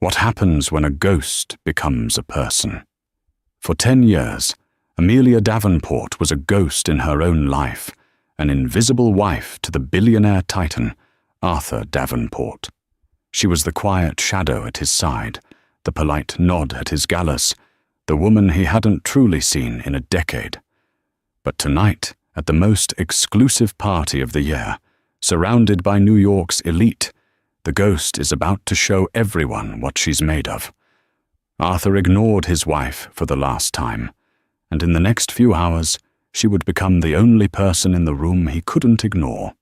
What happens when a ghost becomes a person? For 10 years, Amelia Davenport was a ghost in her own life, an invisible wife to the billionaire titan, Arthur Davenport. She was the quiet shadow at his side, the polite nod at his gallus, the woman he hadn't truly seen in a decade. But tonight, at the most exclusive party of the year, surrounded by New York's elite, the ghost is about to show everyone what she's made of. Arthur ignored his wife for the last time, and in the next few hours, she would become the only person in the room he couldn't ignore.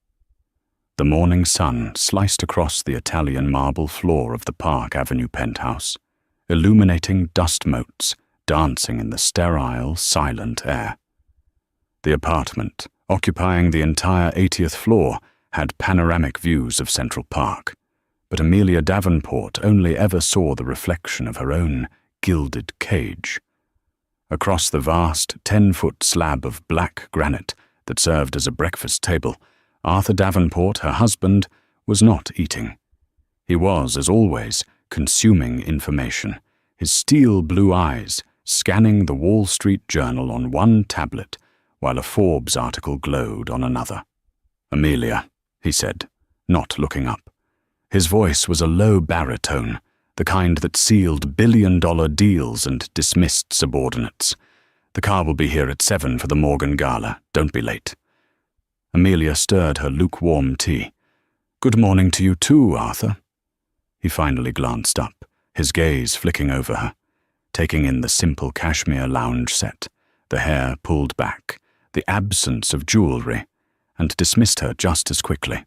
The morning sun sliced across the Italian marble floor of the Park Avenue penthouse, illuminating dust motes dancing in the sterile, silent air. The apartment, occupying the entire 80th floor, had panoramic views of Central Park, but Amelia Davenport only ever saw the reflection of her own gilded cage. Across the vast 10-foot slab of black granite that served as a breakfast table, Arthur Davenport, her husband, was not eating. He was, as always, consuming information, his steel blue eyes scanning the Wall Street Journal on one tablet, while a Forbes article glowed on another. "Amelia," he said, not looking up. His voice was a low baritone, the kind that sealed billion-dollar deals and dismissed subordinates. "The car will be here at 7 for the Morgan Gala. Don't be late." Amelia stirred her lukewarm tea. "Good morning to you too, Arthur." He finally glanced up, his gaze flicking over her, taking in the simple cashmere lounge set, the hair pulled back, the absence of jewelry, and dismissed her just as quickly.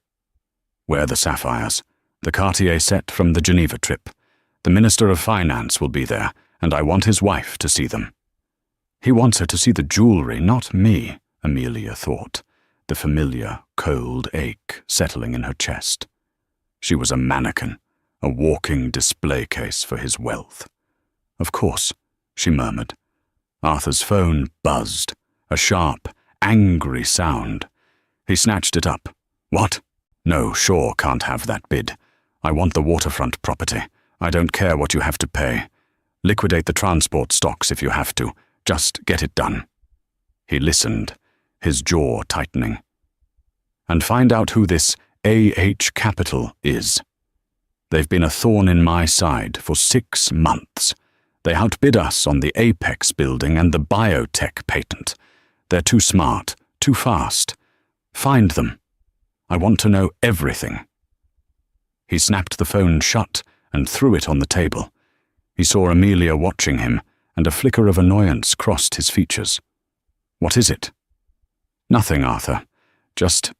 "Wear the sapphires. The Cartier set from the Geneva trip. The Minister of Finance will be there, and I want his wife to see them." He wants her to see the jewelry, not me, Amelia thought, the familiar, cold ache settling in her chest. She was a mannequin, a walking display case for his wealth. "Of course," she murmured. Arthur's phone buzzed, a sharp, angry sound. He snatched it up. "What? No, Shaw can't have that bid. I want the waterfront property. I don't care what you have to pay. Liquidate the transport stocks if you have to. Just get it done." He listened, his jaw tightening. "And find out who this AH Capital is. They've been a thorn in my side for 6 months. They outbid us on the Apex building and the biotech patent. They're too smart, too fast. Find them. I want to know everything." He snapped the phone shut and threw it on the table. He saw Amelia watching him, and a flicker of annoyance crossed his features. "What is it?" "Nothing, Arthur. Just,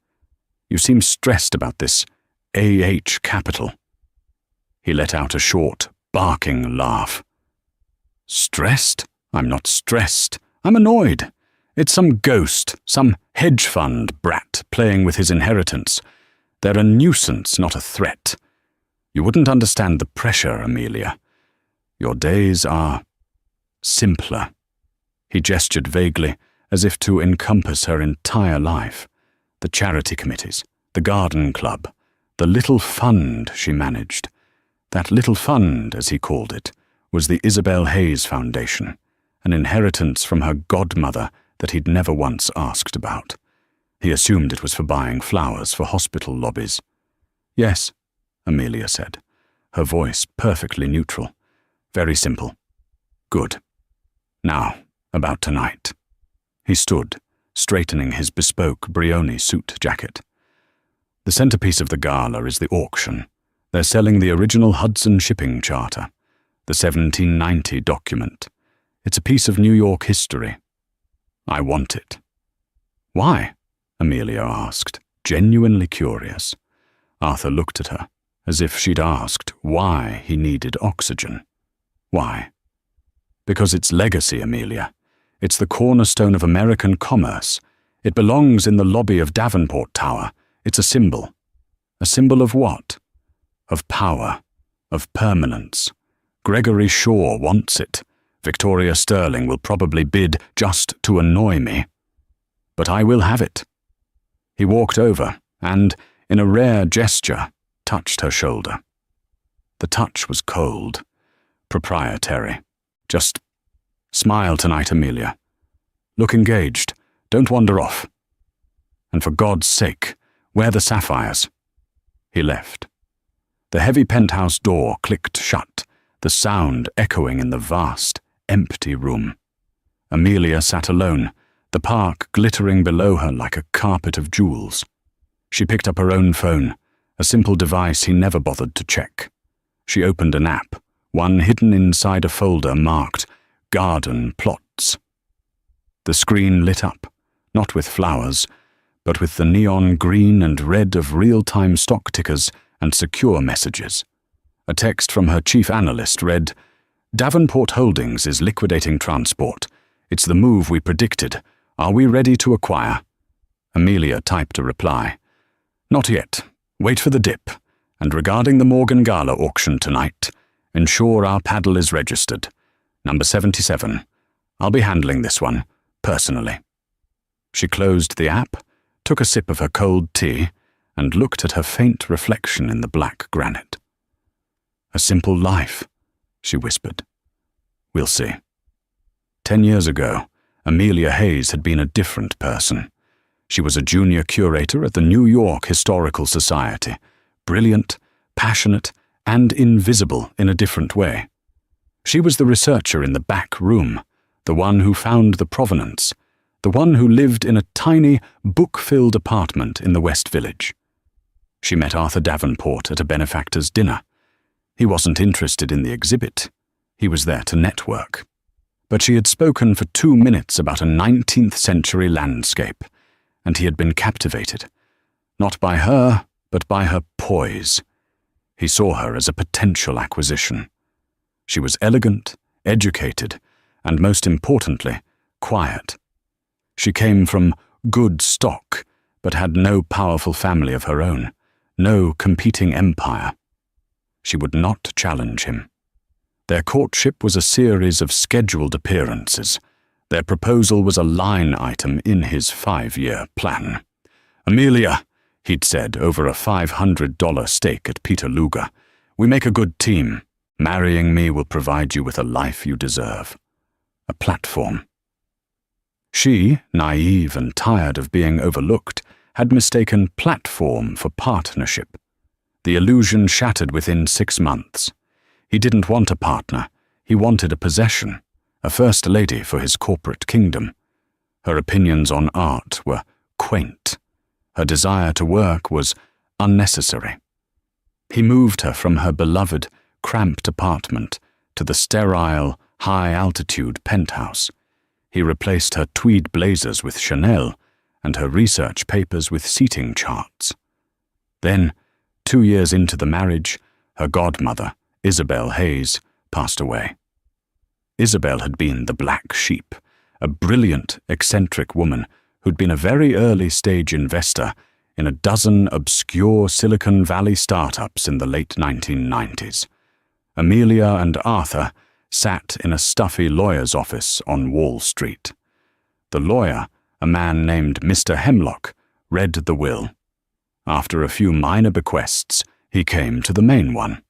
you seem stressed about this AH Capital." He let out a short, barking laugh. "Stressed? I'm not stressed. I'm annoyed. It's some ghost, some hedge fund brat playing with his inheritance. They're a nuisance, not a threat. You wouldn't understand the pressure, Amelia. Your days are simpler." He gestured vaguely, as if to encompass her entire life. The charity committees, the garden club, the little fund she managed. That little fund, as he called it, was the Isabel Hayes Foundation, an inheritance from her godmother that he'd never once asked about. He assumed it was for buying flowers for hospital lobbies. "Yes," Amelia said, her voice perfectly neutral. "Very simple." "Good. Now, about tonight." He stood, straightening his bespoke Brioni suit jacket. "The centerpiece of the gala is the auction. They're selling the original Hudson shipping charter, the 1790 document. It's a piece of New York history. I want it." "Why?" Amelia asked, genuinely curious. Arthur looked at her, as if she'd asked why he needed oxygen. "Why?" "Because it's legacy, Amelia. It's the cornerstone of American commerce. It belongs in the lobby of Davenport Tower. It's a symbol. A symbol of what? Of power, of permanence. Gregory Shaw wants it. Victoria Sterling will probably bid just to annoy me. But I will have it." He walked over and, in a rare gesture, touched her shoulder. The touch was cold, proprietary. Just smile tonight, Amelia. Look engaged. Don't wander off. And for God's sake, wear the sapphires. He left. The heavy penthouse door clicked shut, the sound echoing in the vast, empty room. Amelia sat alone, the park glittering below her like a carpet of jewels. She picked up her own phone, a simple device he never bothered to check. She opened an app, one hidden inside a folder marked Garden Plots. The screen lit up, not with flowers, but with the neon green and red of real-time stock tickers and secure messages. A text from her chief analyst read, "Davenport Holdings is liquidating transport. It's the move we predicted. Are we ready to acquire?" Amelia typed a reply. "Not yet. Wait for the dip. And regarding the Morgan Gala auction tonight, ensure our paddle is registered. Number 77. I'll be handling this one, personally." She closed the app, took a sip of her cold tea, and looked at her faint reflection in the black granite. "A simple life," she whispered. "We'll see." 10 years ago, Amelia Hayes had been a different person. She was a junior curator at the New York Historical Society, brilliant, passionate, and invisible in a different way. She was the researcher in the back room, the one who found the provenance, the one who lived in a tiny, book-filled apartment in the West Village. She met Arthur Davenport at a benefactor's dinner. He wasn't interested in the exhibit. He was there to network. But she had spoken for 2 minutes about a 19th century landscape, and he had been captivated, not by her, but by her poise. He saw her as a potential acquisition. She was elegant, educated, and most importantly, quiet. She came from good stock, but had no powerful family of her own, no competing empire. She would not challenge him. Their courtship was a series of scheduled appearances. Their proposal was a line item in his 5-year plan. "Amelia," he'd said over a $500 steak at Peter Luger, "we make a good team. Marrying me will provide you with a life you deserve." A platform. She, naive and tired of being overlooked, had mistaken platform for partnership. The illusion shattered within 6 months. He didn't want a partner. He wanted a possession, a first lady for his corporate kingdom. Her opinions on art were quaint. Her desire to work was unnecessary. He moved her from her beloved, cramped apartment to the sterile, high-altitude penthouse. He replaced her tweed blazers with Chanel and her research papers with seating charts. Then, 2 years into the marriage, her godmother, Isabel Hayes, passed away. Isabel had been the black sheep, a brilliant, eccentric woman who'd been a very early-stage investor in a dozen obscure Silicon Valley startups in the late 1990s. Amelia and Arthur sat in a stuffy lawyer's office on Wall Street. The lawyer, a man named Mr. Hemlock, read the will. After a few minor bequests, he came to the main one.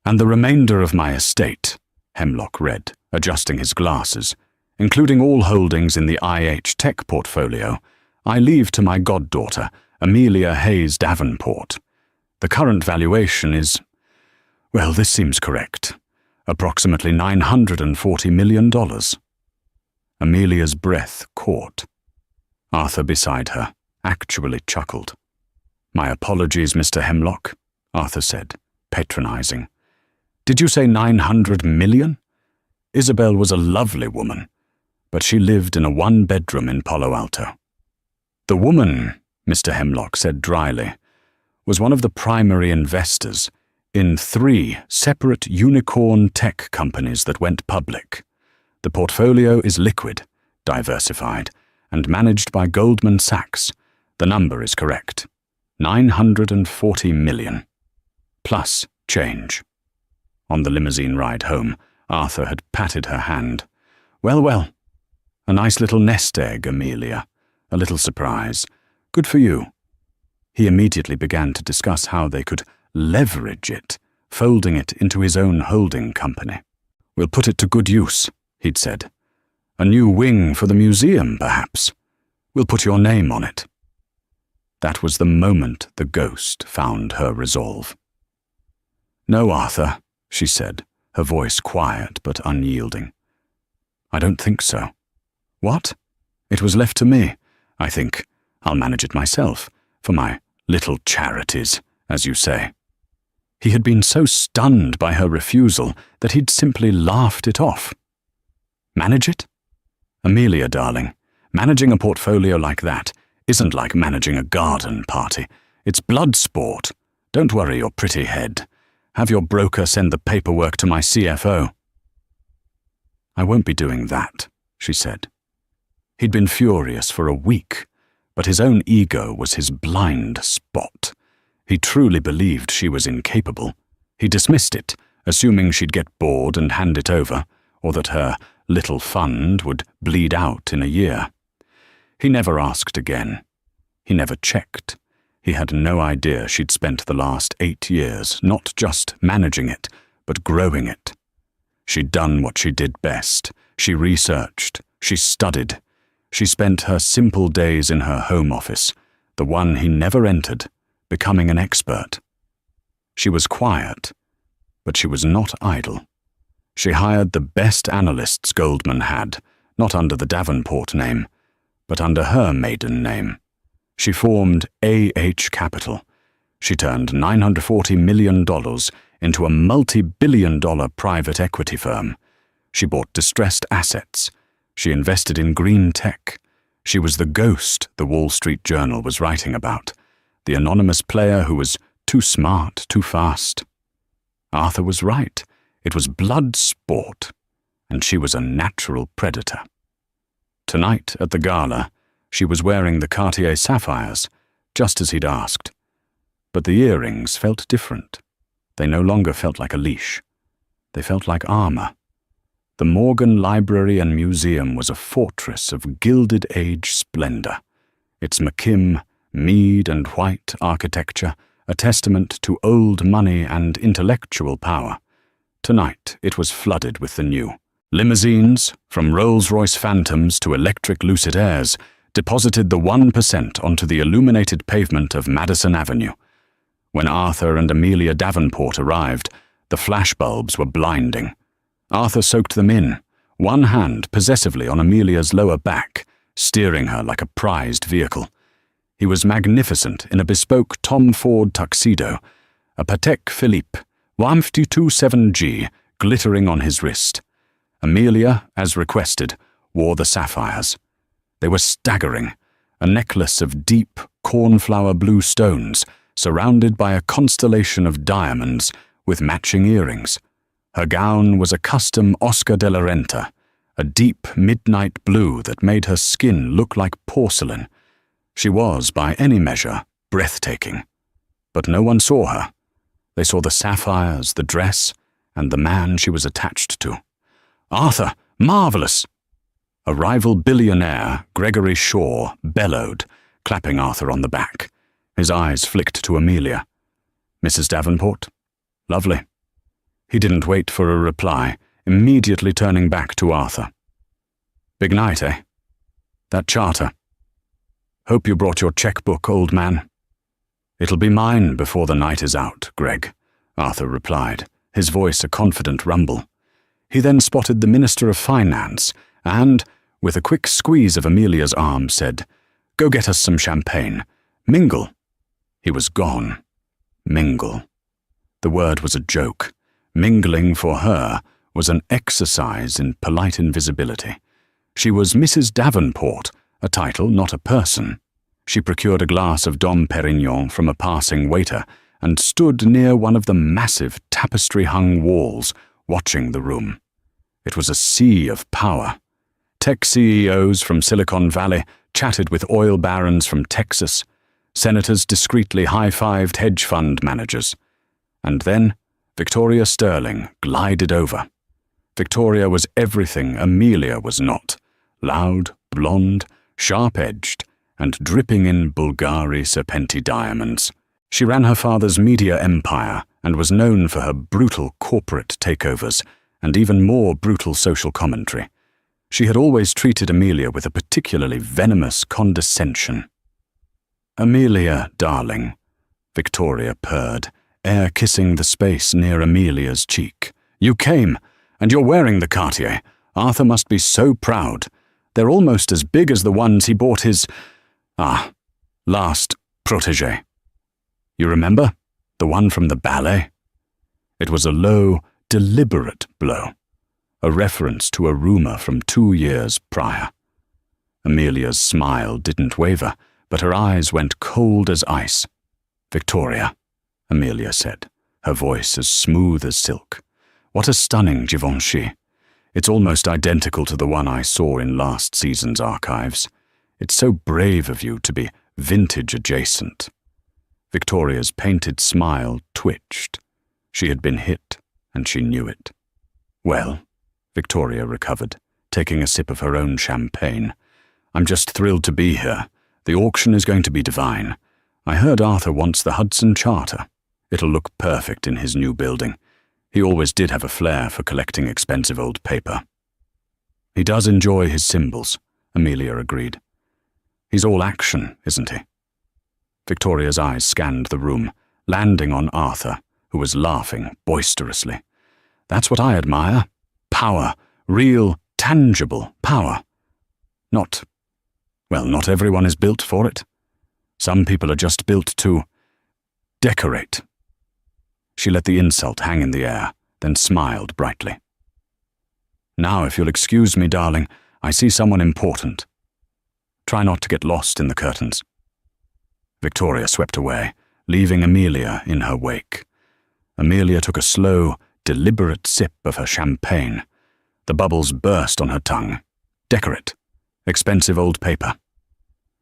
"And the remainder of my estate," Hemlock read, adjusting his glasses, "including all holdings in the IH Tech portfolio, I leave to my goddaughter, Amelia Hayes Davenport. The current valuation is, well, this seems correct, approximately $940 million. Amelia's breath caught. Arthur beside her actually chuckled. "My apologies, Mr. Hemlock," Arthur said, patronizing. "Did you say 900 million? Isabel was a lovely woman, but she lived in a 1-bedroom in Palo Alto." "The woman," Mr. Hemlock said dryly, "was one of the primary investors in 3 separate unicorn tech companies that went public. The portfolio is liquid, diversified, and managed by Goldman Sachs. The number is correct. 940 million. Plus change." On the limousine ride home, Arthur had patted her hand. "Well, well. A nice little nest egg, Amelia. A little surprise. Good for you." He immediately began to discuss how they could leverage it, folding it into his own holding company. "We'll put it to good use," he'd said. "A new wing for the museum, perhaps. We'll put your name on it." That was the moment the ghost found her resolve. "No, Arthur," she said, her voice quiet but unyielding. "I don't think so." "What?" "It was left to me, I think. I'll manage it myself, for my little charities, as you say." He had been so stunned by her refusal that he'd simply laughed it off. "Manage it? Amelia, darling, managing a portfolio like that isn't like managing a garden party. It's blood sport. Don't worry your pretty head. Have your broker send the paperwork to my CFO." "I won't be doing that," she said. He'd been furious for a week, but his own ego was his blind spot. He truly believed she was incapable. He dismissed it, assuming she'd get bored and hand it over, or that her little fund would bleed out in a year. He never asked again. He never checked. He had no idea she'd spent the last 8 years not just managing it, but growing it. She'd done what she did best. She researched. She studied. She spent her simple days in her home office, the one he never entered, becoming an expert. She was quiet, but she was not idle. She hired the best analysts Goldman had, not under the Davenport name, but under her maiden name. She formed AH Capital. She turned $940 million into a multi-billion-dollar private equity firm. She bought distressed assets. She invested in green tech. She was the ghost the Wall Street Journal was writing about, the anonymous player who was too smart, too fast. Arthur was right. It was blood sport, and she was a natural predator. Tonight at the gala, she was wearing the Cartier sapphires, just as he'd asked. But the earrings felt different. They no longer felt like a leash. They felt like armor. The Morgan Library and Museum was a fortress of Gilded Age splendor. Its McKim, Mead and White architecture, a testament to old money and intellectual power. Tonight it was flooded with the new. Limousines, from Rolls-Royce Phantoms to electric Lucid Airs, deposited the 1% onto the illuminated pavement of Madison Avenue. When Arthur and Amelia Davenport arrived, the flashbulbs were blinding. Arthur soaked them in, one hand possessively on Amelia's lower back, steering her like a prized vehicle. He was magnificent in a bespoke Tom Ford tuxedo, a Patek Philippe 157G glittering on his wrist. Amelia, as requested, wore the sapphires. They were staggering, a necklace of deep, cornflower blue stones, surrounded by a constellation of diamonds with matching earrings. Her gown was a custom Oscar de la Renta, a deep midnight blue that made her skin look like porcelain. She was, by any measure, breathtaking. But no one saw her. They saw the sapphires, the dress, and the man she was attached to. "Arthur, marvelous!" A rival billionaire, Gregory Shaw, bellowed, clapping Arthur on the back. His eyes flicked to Amelia. "Mrs. Davenport? Lovely." He didn't wait for a reply, immediately turning back to Arthur. "Big night, eh? That charter. Hope you brought your checkbook, old man." "It'll be mine before the night is out, Greg," Arthur replied, his voice a confident rumble. He then spotted the Minister of Finance and, with a quick squeeze of Amelia's arm, said, "Go get us some champagne. Mingle." He was gone. Mingle. The word was a joke. Mingling for her was an exercise in polite invisibility. She was Mrs. Davenport, a title, not a person. She procured a glass of Dom Perignon from a passing waiter and stood near one of the massive tapestry-hung walls, watching the room. It was a sea of power. Tech CEOs from Silicon Valley chatted with oil barons from Texas. Senators discreetly high-fived hedge fund managers. And then Victoria Sterling glided over. Victoria was everything Amelia was not. Loud, blonde, sharp-edged, and dripping in Bulgari Serpenti diamonds. She ran her father's media empire and was known for her brutal corporate takeovers and even more brutal social commentary. She had always treated Amelia with a particularly venomous condescension. "Amelia, darling," Victoria purred, air-kissing the space near Amelia's cheek. "You came, and you're wearing the Cartier. Arthur must be so proud. They're almost as big as the ones he bought his, last protégé. You remember? The one from the ballet?" It was a low, deliberate blow, a reference to a rumor from 2 years prior. Amelia's smile didn't waver, but her eyes went cold as ice. "Victoria," Amelia said, her voice as smooth as silk. "What a stunning Givenchy. It's almost identical to the one I saw in last season's archives. It's so brave of you to be vintage adjacent." Victoria's painted smile twitched. She had been hit, and she knew it. "Well," Victoria recovered, taking a sip of her own champagne, "I'm just thrilled to be here. The auction is going to be divine. I heard Arthur wants the Hudson Charter. It'll look perfect in his new building. He always did have a flair for collecting expensive old paper." "He does enjoy his symbols," Amelia agreed. "He's all action, isn't he?" Victoria's eyes scanned the room, landing on Arthur, who was laughing boisterously. "That's what I admire. Power. Real, tangible power. Not everyone is built for it. Some people are just built to decorate." She let the insult hang in the air, then smiled brightly. "Now, if you'll excuse me, darling, I see someone important. Try not to get lost in the curtains." Victoria swept away, leaving Amelia in her wake. Amelia took a slow, deliberate sip of her champagne. The bubbles burst on her tongue. Decorate. Expensive old paper.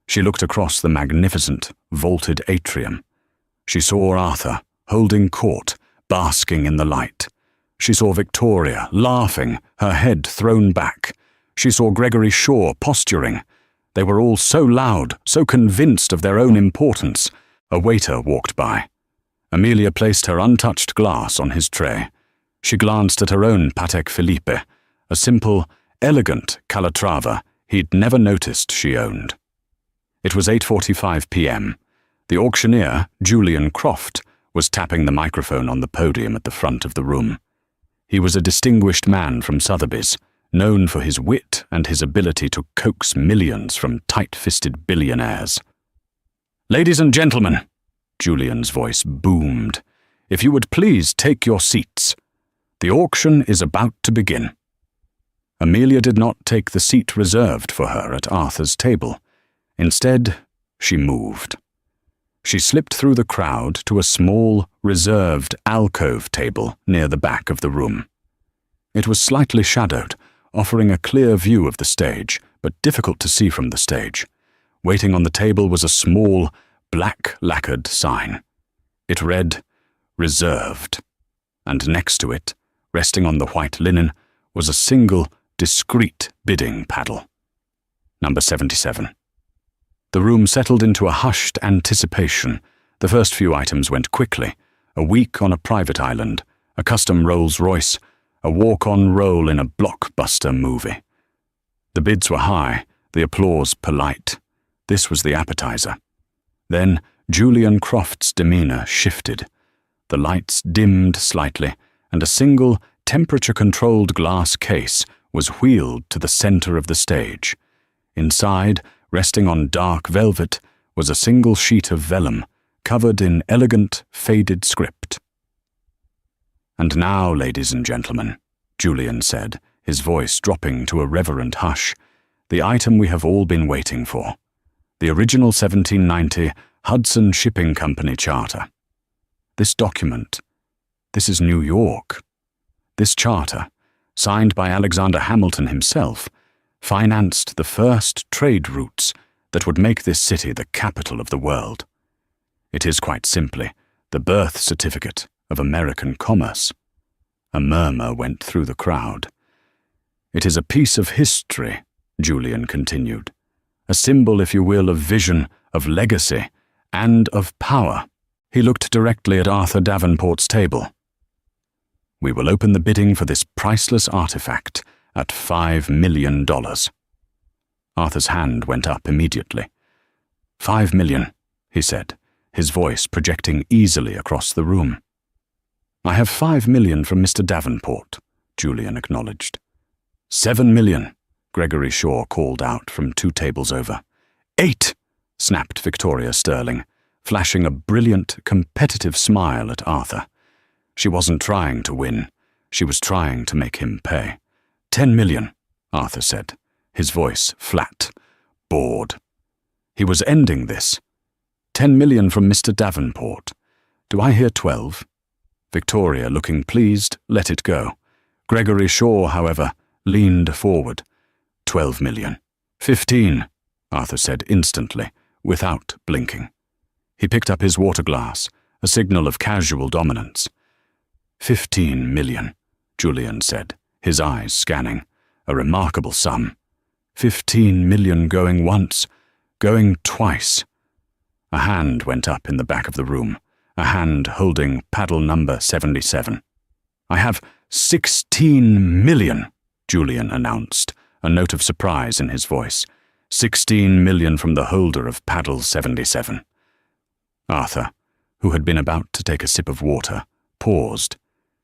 She looked across the magnificent, vaulted atrium. She saw Arthur, holding court, basking in the light. She saw Victoria, laughing, her head thrown back. She saw Gregory Shaw posturing. They were all so loud, so convinced of their own importance. A waiter walked by. Amelia placed her untouched glass on his tray. She glanced at her own Patek Philippe, a simple, elegant Calatrava he'd never noticed she owned. It was 8:45 p.m. The auctioneer, Julian Croft, was tapping the microphone on the podium at the front of the room. He was a distinguished man from Sotheby's, known for his wit and his ability to coax millions from tight-fisted billionaires. "Ladies and gentlemen," Julian's voice boomed, "if you would please take your seats. The auction is about to begin." Amelia did not take the seat reserved for her at Arthur's table. Instead, she moved. She slipped through the crowd to a small, reserved alcove table near the back of the room. It was slightly shadowed, offering a clear view of the stage, but difficult to see from the stage. Waiting on the table was a small, black-lacquered sign. It read, "Reserved," and next to it, resting on the white linen, was a single, discreet bidding paddle. Number 77. The room settled into a hushed anticipation. The first few items went quickly. A week on a private island, a custom Rolls-Royce, a walk-on role in a blockbuster movie. The bids were high, the applause polite. This was the appetizer. Then Julian Croft's demeanor shifted. The lights dimmed slightly, and a single, temperature-controlled glass case was wheeled to the center of the stage. Inside, resting on dark velvet, was a single sheet of vellum, covered in elegant, faded script. "And now, ladies and gentlemen," Julian said, his voice dropping to a reverent hush, "the item we have all been waiting for. The original 1790 Hudson Shipping Company Charter. This document, this is New York. This charter, signed by Alexander Hamilton himself, financed the first trade routes that would make this city the capital of the world. It is quite simply the birth certificate of American commerce." A murmur went through the crowd. "It is a piece of history," Julian continued. "A symbol, if you will, of vision, of legacy, and of power. He looked directly at Arthur Davenport's table. "We will open the bidding for this priceless artifact at $5 million. Arthur's hand went up immediately. "$5 million, he said, his voice projecting easily across the room. "I have $5 million from Mr. Davenport," Julian acknowledged. $7 million, Gregory Shaw called out from 2 tables over. "8, snapped Victoria Sterling, flashing a brilliant, competitive smile at Arthur. She wasn't trying to win. She was trying to make him pay. $10 million, Arthur said, his voice flat, bored. He was ending this. $10 million from Mr. Davenport. Do I hear 12? Victoria, looking pleased, let it go. Gregory Shaw, however, leaned forward. $12 million. 15, Arthur said instantly, without blinking. He picked up his water glass, a signal of casual dominance. 15 million, Julian said, his eyes scanning. A remarkable sum. 15 million going once, going twice. A hand went up in the back of the room, a hand holding paddle number 77. "I have 16 million, Julian announced, a note of surprise in his voice. 16 million from the holder of paddle 77. Arthur, who had been about to take a sip of water, paused.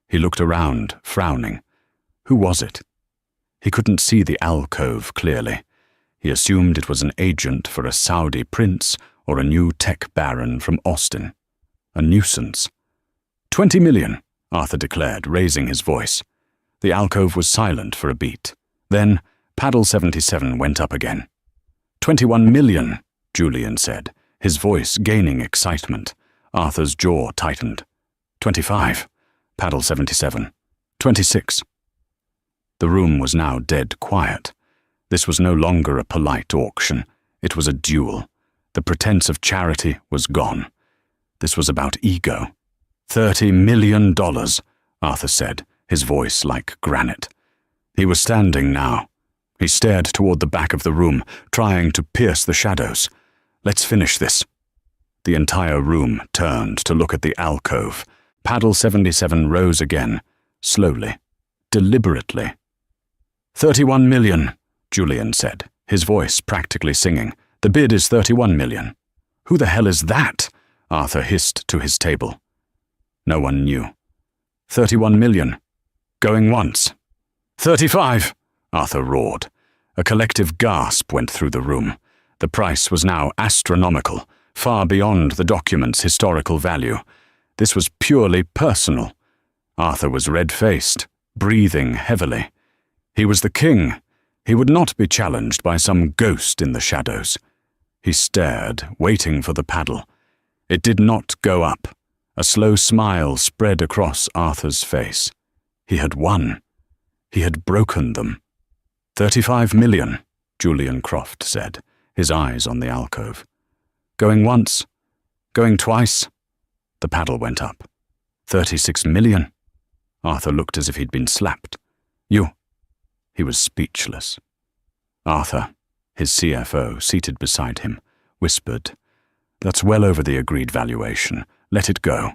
He looked around, frowning. Who was it? He couldn't see the alcove clearly. He assumed it was an agent for a Saudi prince or a new tech baron from Austin. A nuisance. 20 million, Arthur declared, raising his voice. The alcove was silent for a beat. Then, paddle 77 went up again. 21 million, Julian said, his voice gaining excitement. Arthur's jaw tightened. 25, paddle 77. 26. The room was now dead quiet. This was no longer a polite auction. It was a duel. The pretense of charity was gone. This was about ego. $30 million, Arthur said, his voice like granite. He was standing now. He stared toward the back of the room, trying to pierce the shadows. Let's finish this. The entire room turned to look at the alcove. Paddle 77 rose again, slowly, deliberately. 31 million, Julian said, his voice practically singing. The bid is 31 million. Who the hell is that? Arthur hissed to his table. No one knew. 31 million. Going once. 35, Arthur roared. A collective gasp went through the room. The price was now astronomical, far beyond the document's historical value. This was purely personal. Arthur was red-faced, breathing heavily. He was the king. He would not be challenged by some ghost in the shadows. He stared, waiting for the paddle. It did not go up. A slow smile spread across Arthur's face. He had won. He had broken them. 35 million, Julian Croft said, his eyes on the alcove. Going once, going twice. The paddle went up. 36 million. Arthur looked as if he'd been slapped. You. He was speechless. Arthur, his CFO, seated beside him, whispered, That's well over the agreed valuation. Let it go.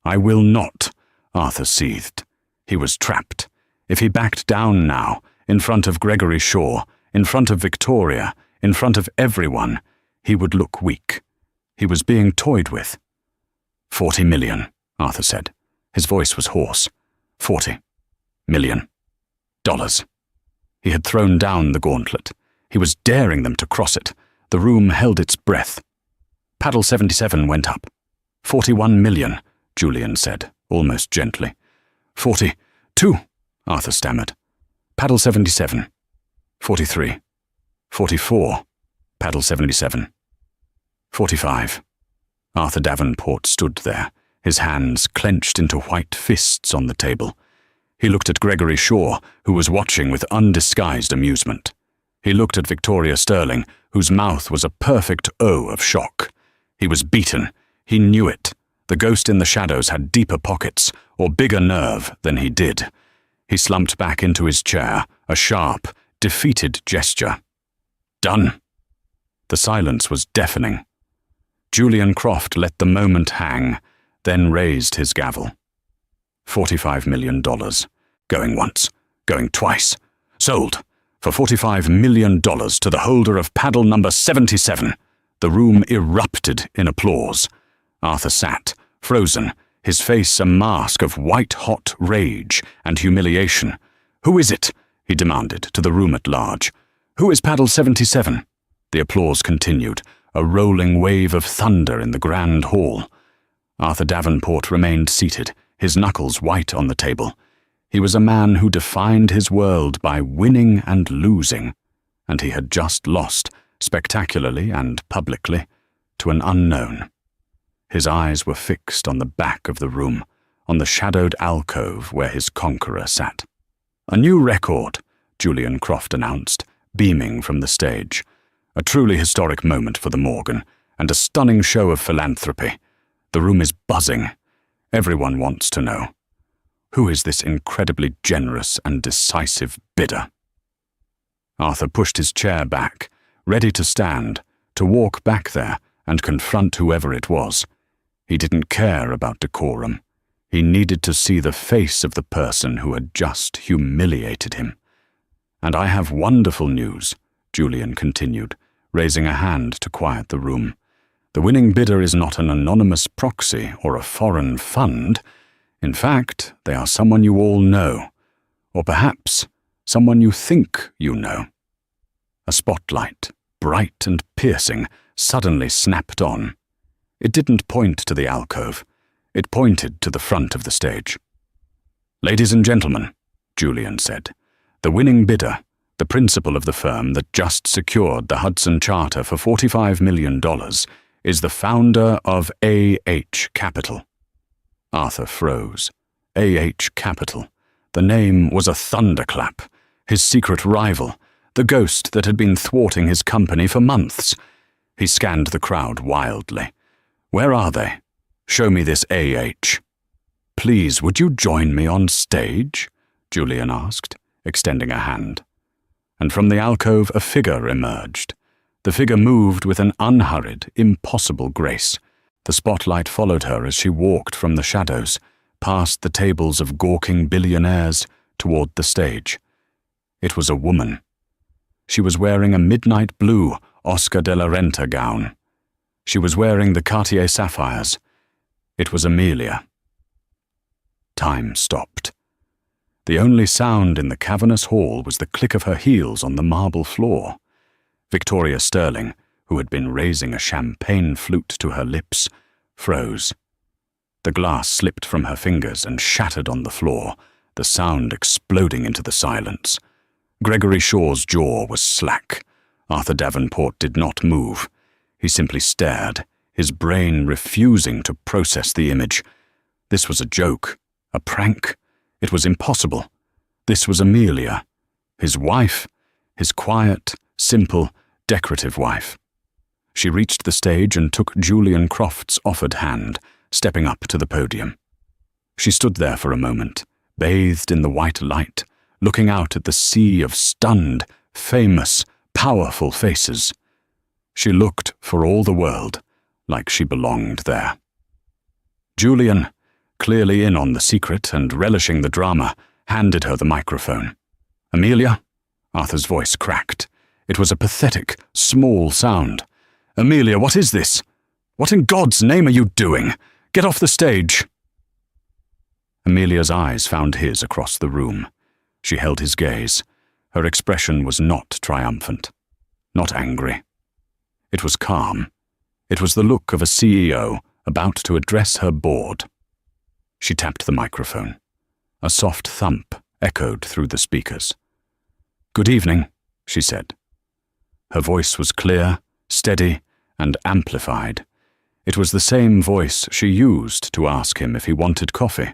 I will not, Arthur seethed. He was trapped. If he backed down now, in front of Gregory Shaw, in front of Victoria, in front of everyone, he would look weak. He was being toyed with. 40 million, Arthur said. His voice was hoarse. 40 million dollars. He had thrown down the gauntlet. He was daring them to cross it. The room held its breath. Paddle 77 went up. 41 million, Julian said, almost gently. 42, Arthur stammered. Paddle 77. 43. 44, paddle 77. 45. Arthur Davenport stood there, his hands clenched into white fists on the table. He looked at Gregory Shaw, who was watching with undisguised amusement. He looked at Victoria Sterling, whose mouth was a perfect O of shock. He was beaten. He knew it. The ghost in the shadows had deeper pockets, or bigger nerve, than he did. He slumped back into his chair, a sharp, defeated gesture. Done. The silence was deafening. Julian Croft let the moment hang, then raised his gavel. $45 million. Going once, going twice. Sold. For $45 million to the holder of paddle number 77. The room erupted in applause. Arthur sat, frozen, his face a mask of white-hot rage and humiliation. "Who is it?" he demanded to the room at large. "Who is paddle 77? The applause continued, a rolling wave of thunder in the grand hall. Arthur Davenport remained seated, his knuckles white on the table. He was a man who defined his world by winning and losing, and he had just lost, spectacularly and publicly, to an unknown. His eyes were fixed on the back of the room, on the shadowed alcove where his conqueror sat. "A new record," Julian Croft announced, beaming from the stage. "A truly historic moment for the Morgan, and a stunning show of philanthropy. The room is buzzing. Everyone wants to know. Who is this incredibly generous and decisive bidder?" Arthur pushed his chair back, ready to stand, to walk back there and confront whoever it was. He didn't care about decorum. He needed to see the face of the person who had just humiliated him. "And I have wonderful news," Julian continued, raising a hand to quiet the room. "The winning bidder is not an anonymous proxy or a foreign fund. In fact, they are someone you all know, or perhaps someone you think you know." A spotlight, bright and piercing, suddenly snapped on. It didn't point to the alcove. It pointed to the front of the stage. "Ladies and gentlemen," Julian said, "the winning bidder, the principal of the firm that just secured the Hudson Charter for $45 million, is the founder of A.H. Capital." Arthur froze. A.H. Capital. The name was a thunderclap. His secret rival, the ghost that had been thwarting his company for months. He scanned the crowd wildly. "Where are they? Show me this A.H." "Please, would you join me on stage?" Julian asked, extending a hand. And from the alcove a figure emerged. The figure moved with an unhurried, impossible grace. The spotlight followed her as she walked from the shadows, past the tables of gawking billionaires, toward the stage. It was a woman. She was wearing a midnight blue Oscar de la Renta gown. She was wearing the Cartier sapphires. It was Amelia. Time stopped. The only sound in the cavernous hall was the click of her heels on the marble floor. Victoria Sterling, who had been raising a champagne flute to her lips, froze. The glass slipped from her fingers and shattered on the floor, the sound exploding into the silence. Gregory Shaw's jaw was slack. Arthur Davenport did not move. He simply stared, his brain refusing to process the image. This was a joke, a prank. It was impossible. This was Amelia, his wife, his quiet, simple, decorative wife. She reached the stage and took Julian Croft's offered hand, stepping up to the podium. She stood there for a moment, bathed in the white light, looking out at the sea of stunned, famous, powerful faces. She looked, for all the world, like she belonged there. Julian, clearly in on the secret and relishing the drama, handed her the microphone. "Amelia?" Arthur's voice cracked. It was a pathetic, small sound. "Amelia, what is this? What in God's name are you doing? Get off the stage!" Amelia's eyes found his across the room. She held his gaze. Her expression was not triumphant, not angry. It was calm. It was the look of a CEO about to address her board. She tapped the microphone. A soft thump echoed through the speakers. "Good evening," she said. Her voice was clear, steady, and amplified. It was the same voice she used to ask him if he wanted coffee,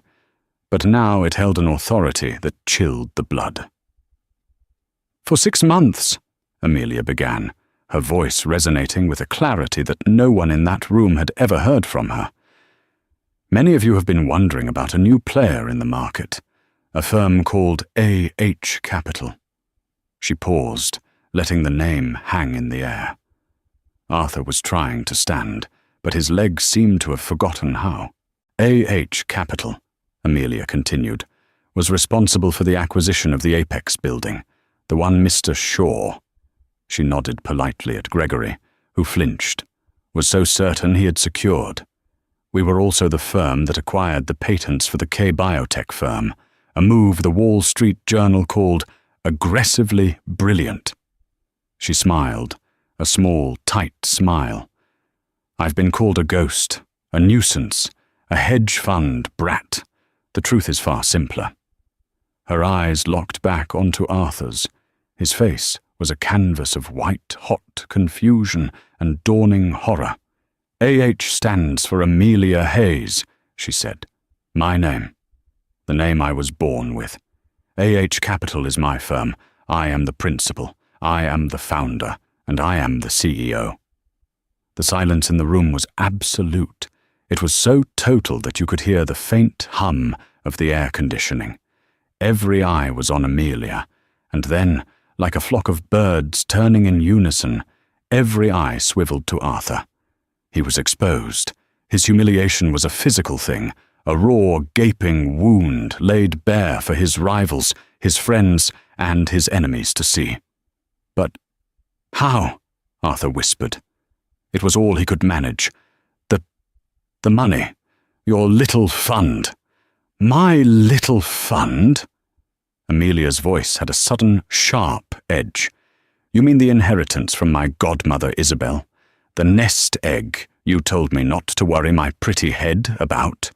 but now it held an authority that chilled the blood. "For 6 months," Amelia began, her voice resonating with a clarity that no one in that room had ever heard from her. "Many of you have been wondering about a new player in the market, a firm called A.H. Capital." She paused, letting the name hang in the air. Arthur was trying to stand, but his legs seemed to have forgotten how. A.H. Capital, Amelia continued, was responsible for the acquisition of the Apex building, the one Mr. Shaw. She nodded politely at Gregory, who flinched, was so certain he had secured. We were also the firm that acquired the patents for the K-Biotech firm, a move the Wall Street Journal called aggressively brilliant. She smiled, a small, tight smile. I've been called a ghost, a nuisance, a hedge fund brat. The truth is far simpler. Her eyes locked back onto Arthur's. His face was a canvas of white-hot confusion and dawning horror. A.H. stands for Amelia Hayes, she said. My name. The name I was born with. A.H. Capital is my firm. I am the principal. I am the founder. And I am the CEO. The silence in the room was absolute. It was so total that you could hear the faint hum of the air conditioning. Every eye was on Amelia, and then, like a flock of birds turning in unison, every eye swiveled to Arthur. He was exposed. His humiliation was a physical thing, a raw, gaping wound laid bare for his rivals, his friends, and his enemies to see. But how? Arthur whispered. It was all he could manage. The money. Your little fund. My little fund? Amelia's voice had a sudden, sharp edge. You mean the inheritance from my godmother Isabel? The nest egg you told me not to worry my pretty head about?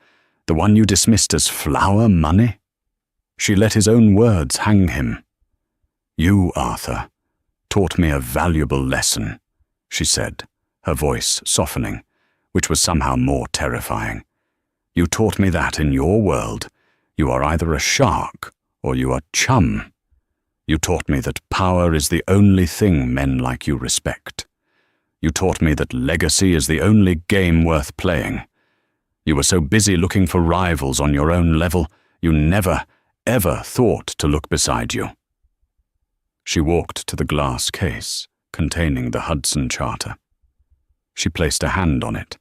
The one you dismissed as flower money? She let his own words hang him. You, Arthur, taught me a valuable lesson, she said, her voice softening, which was somehow more terrifying. You taught me that in your world, you are either a shark or you are chum. You taught me that power is the only thing men like you respect. You taught me that legacy is the only game worth playing. You were so busy looking for rivals on your own level, you never, ever thought to look beside you. She walked to the glass case containing the Hudson Charter. She placed a hand on it.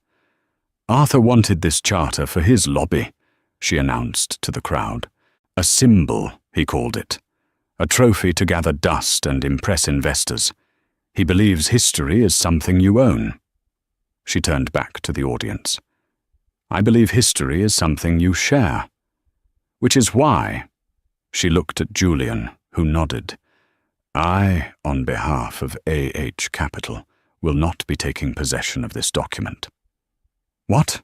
Arthur wanted this charter for his lobby, she announced to the crowd. A symbol, he called it. A trophy to gather dust and impress investors. He believes history is something you own. She turned back to the audience. I believe history is something you share. Which is why, she looked at Julian, who nodded. I, on behalf of A.H. Capital, will not be taking possession of this document. What?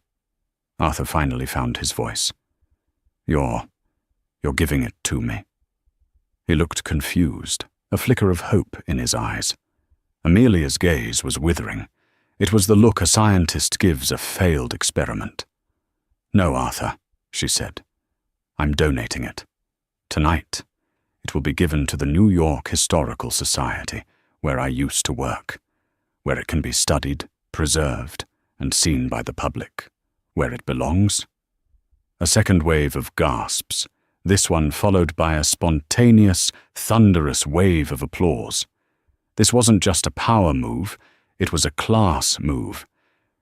Arthur finally found his voice. You're giving it to me. He looked confused, a flicker of hope in his eyes. Amelia's gaze was withering. It was the look a scientist gives a failed experiment. No, Arthur, she said. I'm donating it. Tonight, it will be given to the New York Historical Society, where I used to work, where it can be studied, preserved, and seen by the public, where it belongs. A second wave of gasps, this one followed by a spontaneous, thunderous wave of applause. This wasn't just a power move, it was a class move.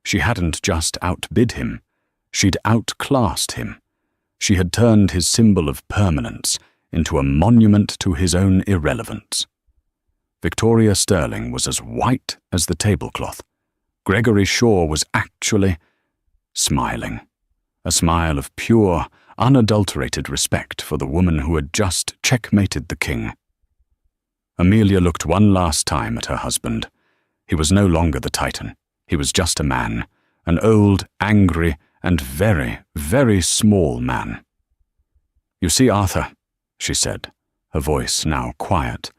She hadn't just outbid him, she'd outclassed him. She had turned his symbol of permanence into a monument to his own irrelevance. Victoria Sterling was as white as the tablecloth. Gregory Shaw was actually smiling, a smile of pure, unadulterated respect for the woman who had just checkmated the king. Amelia looked one last time at her husband. He was no longer the Titan. He was just a man, an old, angry, and very, very small man. You see, Arthur, she said, her voice now quiet,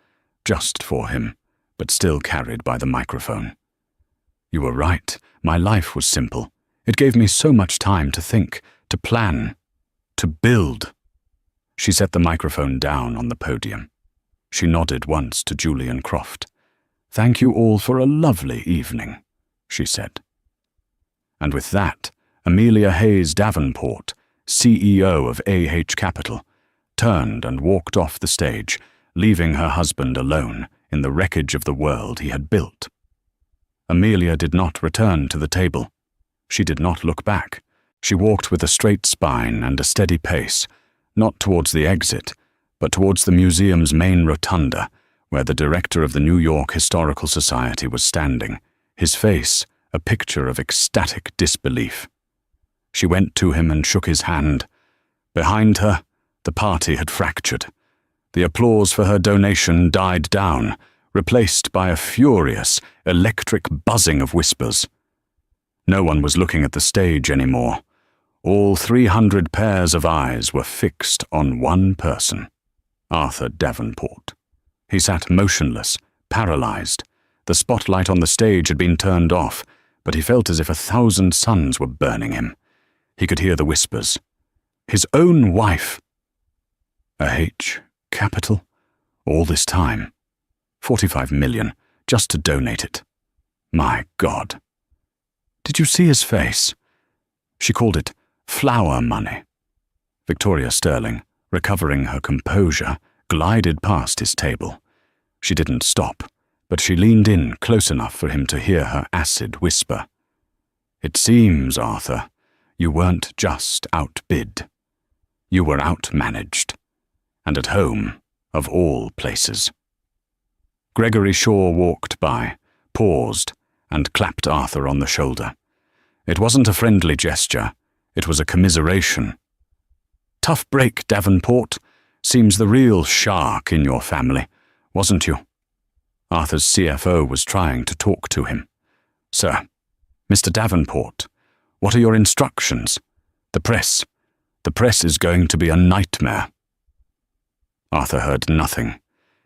just for him, but still carried by the microphone. You were right. My life was simple. It gave me so much time to think, to plan, to build. She set the microphone down on the podium. She nodded once to Julian Croft. Thank you all for a lovely evening, she said. And with that, Amelia Hayes Davenport, CEO of A.H. Capital, turned and walked off the stage, leaving her husband alone in the wreckage of the world he had built. Amelia did not return to the table. She did not look back. She walked with a straight spine and a steady pace, not towards the exit, but towards the museum's main rotunda, where the director of the New York Historical Society was standing, his face a picture of ecstatic disbelief. She went to him and shook his hand. Behind her, the party had fractured. The applause for her donation died down, replaced by a furious, electric buzzing of whispers. No one was looking at the stage anymore. All 300 pairs of eyes were fixed on one person, Arthur Davenport. He sat motionless, paralyzed. The spotlight on the stage had been turned off, but he felt as if 1,000 suns were burning him. He could hear the whispers. His own wife. A H, capital, all this time. 45 million, just to donate it. My God. Did you see his face? She called it flower money. Victoria Sterling, recovering her composure, glided past his table. She didn't stop, but she leaned in close enough for him to hear her acid whisper. It seems, Arthur, you weren't just outbid. You were outmanaged. And at home, of all places. Gregory Shaw walked by, paused, and clapped Arthur on the shoulder. It wasn't a friendly gesture, it was a commiseration. Tough break, Davenport. Seems the real shark in your family, wasn't you? Arthur's CFO was trying to talk to him. Sir, Mr. Davenport, what are your instructions? The press is going to be a nightmare. Arthur heard nothing.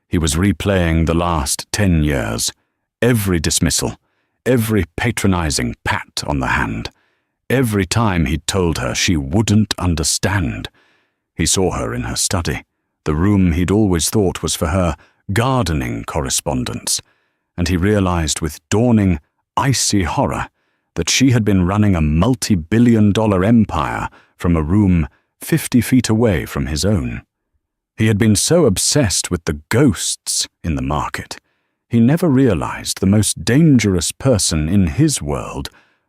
He was replaying the last 10 years, every dismissal, every patronizing pat on the hand, every time he'd told her she wouldn't understand. He saw her in her study, the room he'd always thought was for her gardening correspondence, and he realized with dawning, icy horror that she had been running a multi-billion-dollar empire from a room 50 feet away from his own. He had been so obsessed with the ghosts in the market, he never realized the most dangerous person in his world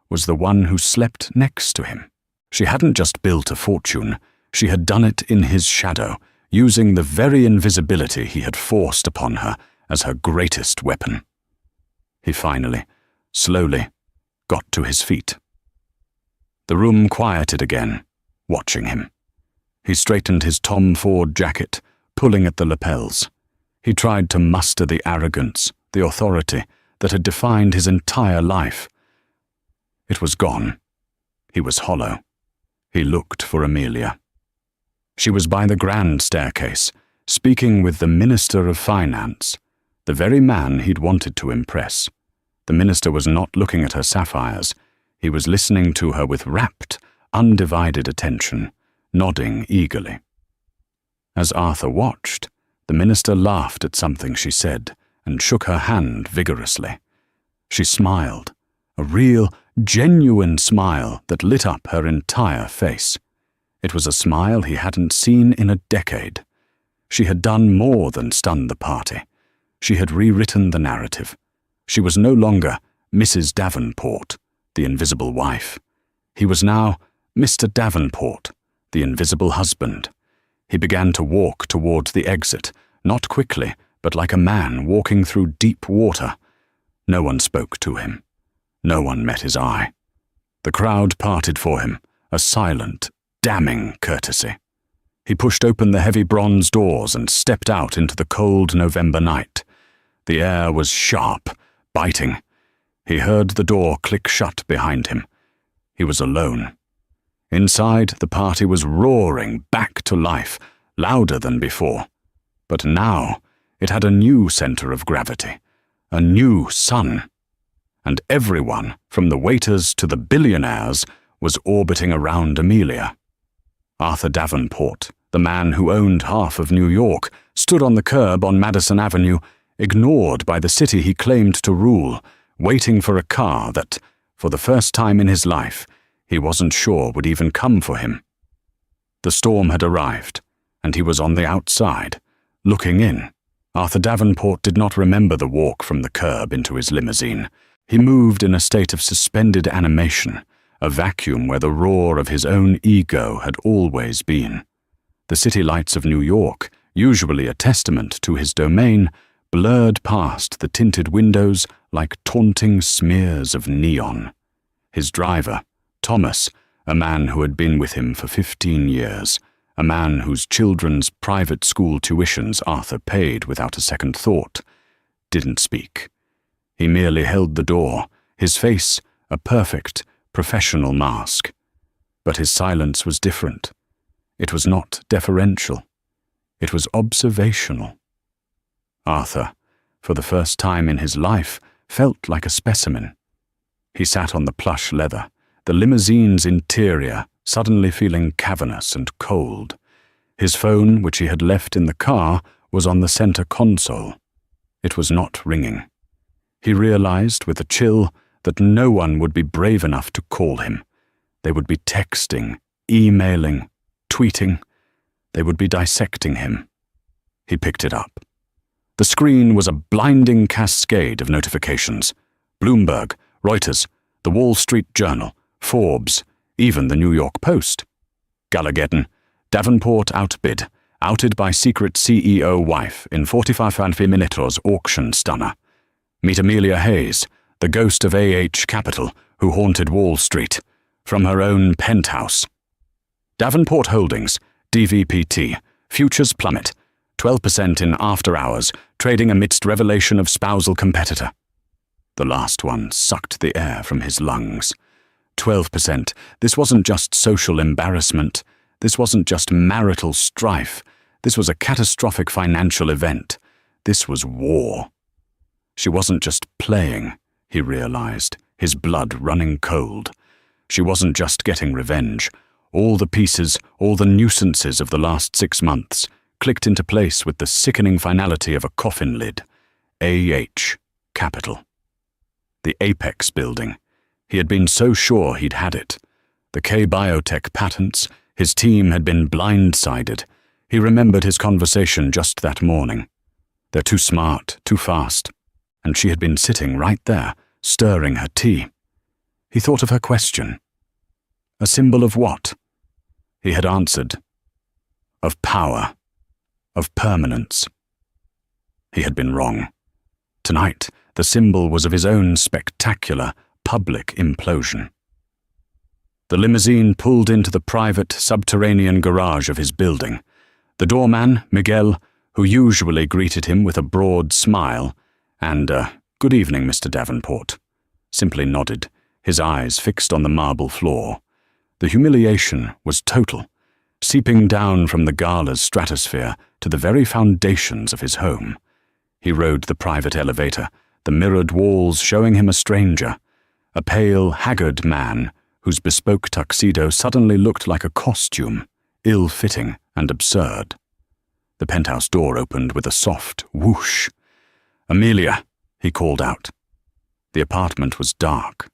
was the one who slept next to him. She hadn't just built a fortune, she had done it in his shadow, using the very invisibility he had forced upon her as her greatest weapon. He finally, slowly, got to his feet. The room quieted again, watching him. He straightened his Tom Ford jacket, pulling at the lapels. He tried to muster the arrogance, the authority that had defined his entire life. It was gone. He was hollow. He looked for Amelia. She was by the grand staircase, speaking with the Minister of Finance, the very man he'd wanted to impress. The minister was not looking at her sapphires. He was listening to her with rapt, undivided attention, nodding eagerly. As Arthur watched, the minister laughed at something she said and shook her hand vigorously. She smiled, a real, genuine smile that lit up her entire face. It was a smile he hadn't seen in a decade. She had done more than stun the party. She had rewritten the narrative. She was no longer Mrs. Davenport, the invisible wife. He was now Mr. Davenport, the invisible husband. He began to walk towards the exit, not quickly, but like a man walking through deep water. No one spoke to him. No one met his eye. The crowd parted for him, a silent, damning courtesy. He pushed open the heavy bronze doors and stepped out into the cold November night. The air was sharp, biting. He heard the door click shut behind him. He was alone. Inside, the party was roaring back to life, louder than before. But now, it had a new center of gravity, a new sun. And everyone, from the waiters to the billionaires, was orbiting around Amelia. Arthur Davenport, the man who owned half of New York, stood on the curb on Madison Avenue, ignored by the city he claimed to rule, waiting for a car that, for the first time in his life, he wasn't sure would even come for him. The storm had arrived, and he was on the outside, looking in. Arthur Davenport did not remember the walk from the curb into his limousine. He moved in a state of suspended animation, a vacuum where the roar of his own ego had always been. The city lights of New York, usually a testament to his domain, blurred past the tinted windows like taunting smears of neon. His driver, Thomas, a man who had been with him for 15 years, a man whose children's private school tuitions Arthur paid without a second thought, didn't speak. He merely held the door, his face a perfect, professional mask. But his silence was different. It was not deferential. It was observational. Arthur, for the first time in his life, felt like a specimen. He sat on the plush leather, the limousine's interior suddenly feeling cavernous and cold. His phone, which he had left in the car, was on the center console. It was not ringing. He realized with a chill that no one would be brave enough to call him. They would be texting, emailing, tweeting. They would be dissecting him. He picked it up. The screen was a blinding cascade of notifications. Bloomberg, Reuters, the Wall Street Journal, Forbes, even the New York Post. Gallagheddon, Davenport outbid, outed by secret CEO wife in 45 minutos auction stunner. Meet Amelia Hayes, the ghost of AH Capital who haunted Wall Street, from her own penthouse. Davenport Holdings, DVPT, futures plummet, 12% in after hours, trading amidst revelation of spousal competitor. The last one sucked the air from his lungs. 12%. This wasn't just social embarrassment. This wasn't just marital strife. This was a catastrophic financial event. This was war. She wasn't just playing, he realized, his blood running cold. She wasn't just getting revenge. All the pieces, all the nuisances of the last 6 months clicked into place with the sickening finality of a coffin lid. AH Capital. The Apex building. He had been so sure he'd had it. The K-Biotech patents, his team had been blindsided. He remembered his conversation just that morning. They're too smart, too fast. And she had been sitting right there, stirring her tea. He thought of her question. A symbol of what? He had answered. Of power. Of permanence. He had been wrong. Tonight, the symbol was of his own spectacular, public implosion. The limousine pulled into the private, subterranean garage of his building. The doorman, Miguel, who usually greeted him with a broad smile, and "Good evening, Mr. Davenport," simply nodded, his eyes fixed on the marble floor. The humiliation was total, seeping down from the gala's stratosphere to the very foundations of his home. He rode the private elevator, the mirrored walls showing him a stranger, a pale, haggard man whose bespoke tuxedo suddenly looked like a costume, ill-fitting and absurd. The penthouse door opened with a soft whoosh. "Amelia," he called out. The apartment was dark,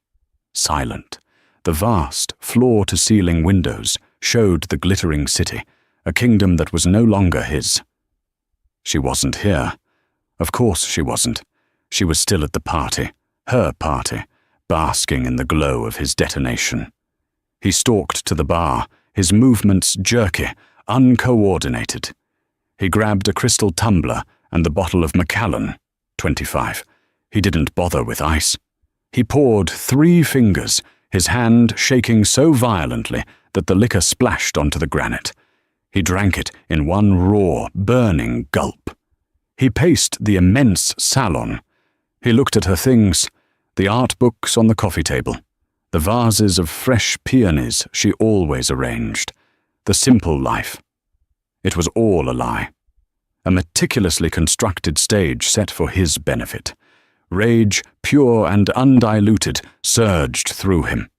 silent. The vast, floor-to-ceiling windows showed the glittering city, a kingdom that was no longer his. She wasn't here. Of course she wasn't. She was still at the party, her party, basking in the glow of his detonation. He stalked to the bar, his movements jerky, uncoordinated. He grabbed a crystal tumbler and the bottle of Macallan, 25. He didn't bother with ice. He poured 3 fingers, his hand shaking so violently that the liquor splashed onto the granite. He drank it in one raw, burning gulp. He paced the immense salon. He looked at her things, the art books on the coffee table, the vases of fresh peonies she always arranged, the simple life. It was all a lie. A meticulously constructed stage set for his benefit. Rage, pure and undiluted, surged through him.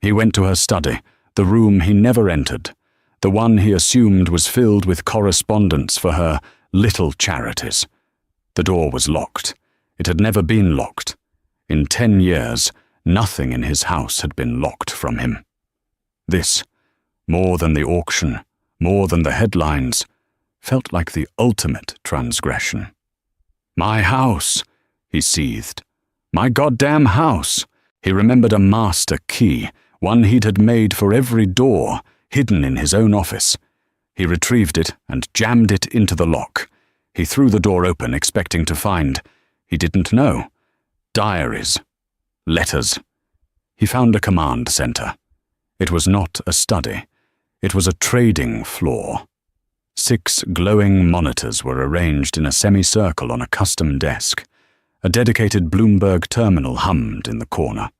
He went to her study, the room he never entered, the one he assumed was filled with correspondence for her little charities. The door was locked. It had never been locked. In 10 years, nothing in his house had been locked from him. This, more than the auction, more than the headlines, felt like the ultimate transgression. "My house," he seethed. "My goddamn house." He remembered a master key, one he'd had made for every door, hidden in his own office. He retrieved it and jammed it into the lock. He threw the door open, expecting to find, he didn't know, diaries, letters. He found a command center. It was not a study. It was a trading floor. 6 glowing monitors were arranged in a semicircle on a custom desk. A dedicated Bloomberg terminal hummed in the corner.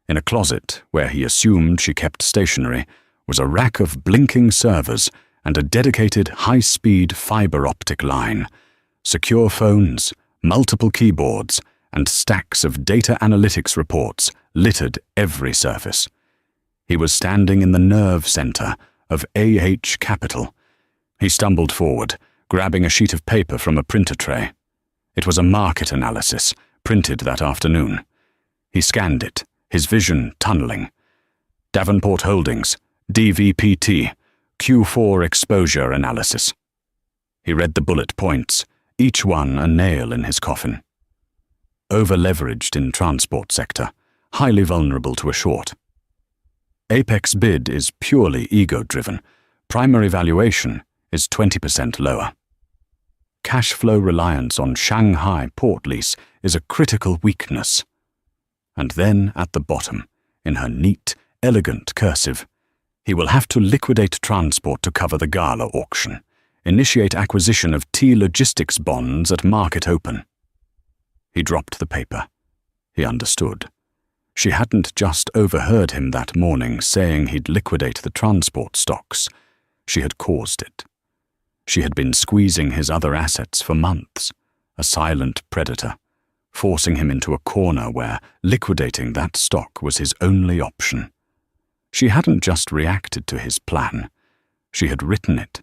In a closet, where he assumed she kept stationery, was a rack of blinking servers and a dedicated high-speed fiber optic line. Secure phones, multiple keyboards, and stacks of data analytics reports littered every surface. He was standing in the nerve center of AH Capital. He stumbled forward, grabbing a sheet of paper from a printer tray. It was a market analysis, printed that afternoon. He scanned it, his vision tunneling. Davenport Holdings, DVPT, Q4 exposure analysis. He read the bullet points, each one a nail in his coffin. Over-leveraged in transport sector, highly vulnerable to a short. Apex bid is purely ego-driven. Primary valuation is 20% lower. Cash flow reliance on Shanghai port lease is a critical weakness. And then at the bottom, in her neat, elegant cursive, he will have to liquidate transport to cover the gala auction, initiate acquisition of T Logistics bonds at market open. He dropped the paper. He understood. She hadn't just overheard him that morning saying he'd liquidate the transport stocks. She had caused it. She had been squeezing his other assets for months, a silent predator, forcing him into a corner where liquidating that stock was his only option. She hadn't just reacted to his plan. She had written it.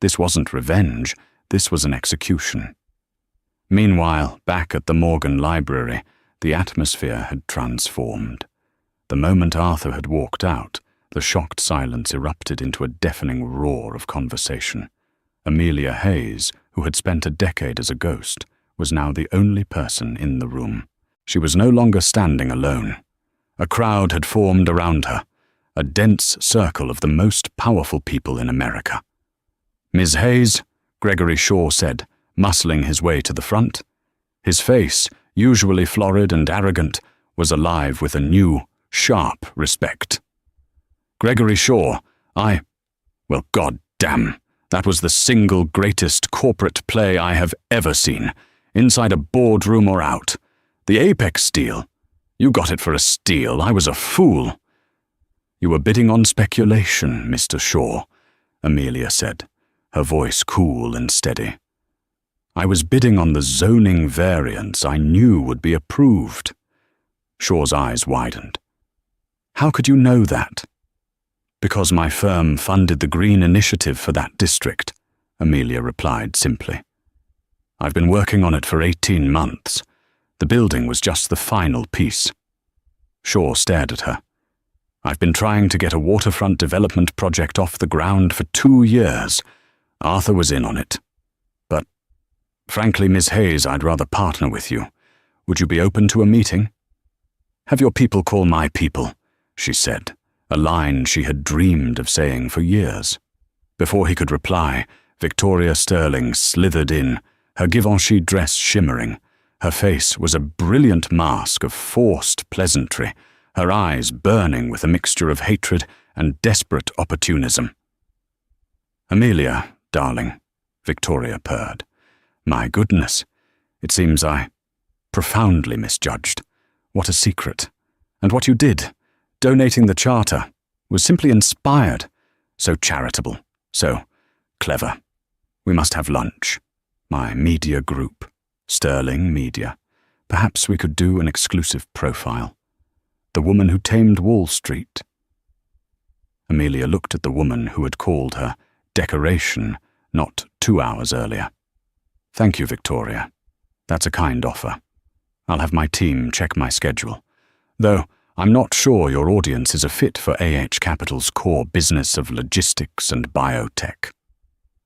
This wasn't revenge, this was an execution. Meanwhile, back at the Morgan Library, the atmosphere had transformed. The moment Arthur had walked out, the shocked silence erupted into a deafening roar of conversation. Amelia Hayes, who had spent a decade as a ghost, was now the only person in the room. She was no longer standing alone. A crowd had formed around her, a dense circle of the most powerful people in America. "Ms. Hayes," Gregory Shaw said, muscling his way to the front. His face, usually florid and arrogant, was alive with a new, sharp respect. "Gregory Shaw, well, goddamn, that was the single greatest corporate play I have ever seen, inside a boardroom or out. The Apex deal. You got it for a steal. I was a fool." "You were bidding on speculation, Mr. Shaw," Amelia said, her voice cool and steady. "I was bidding on the zoning variance I knew would be approved." Shaw's eyes widened. "How could you know that?" "Because my firm funded the Green Initiative for that district," Amelia replied simply. "I've been working on it for 18 months. The building was just the final piece." Shaw stared at her. "I've been trying to get a waterfront development project off the ground for 2 years. Arthur was in on it. But, frankly, Miss Hayes, I'd rather partner with you. Would you be open to a meeting?" "Have your people call my people," she said, a line she had dreamed of saying for years. Before he could reply, Victoria Sterling slithered in, her Givenchy dress shimmering. Her face was a brilliant mask of forced pleasantry, her eyes burning with a mixture of hatred and desperate opportunism. "Amelia, darling," Victoria purred. "My goodness, it seems I profoundly misjudged. What a secret. And what you did, donating the charter, was simply inspired. So charitable, so clever. We must have lunch. My media group, Sterling Media. Perhaps we could do an exclusive profile. The woman who tamed Wall Street." Amelia looked at the woman who had called her decoration not 2 hours earlier. "Thank you, Victoria. That's a kind offer. I'll have my team check my schedule. Though I'm not sure your audience is a fit for AH Capital's core business of logistics and biotech."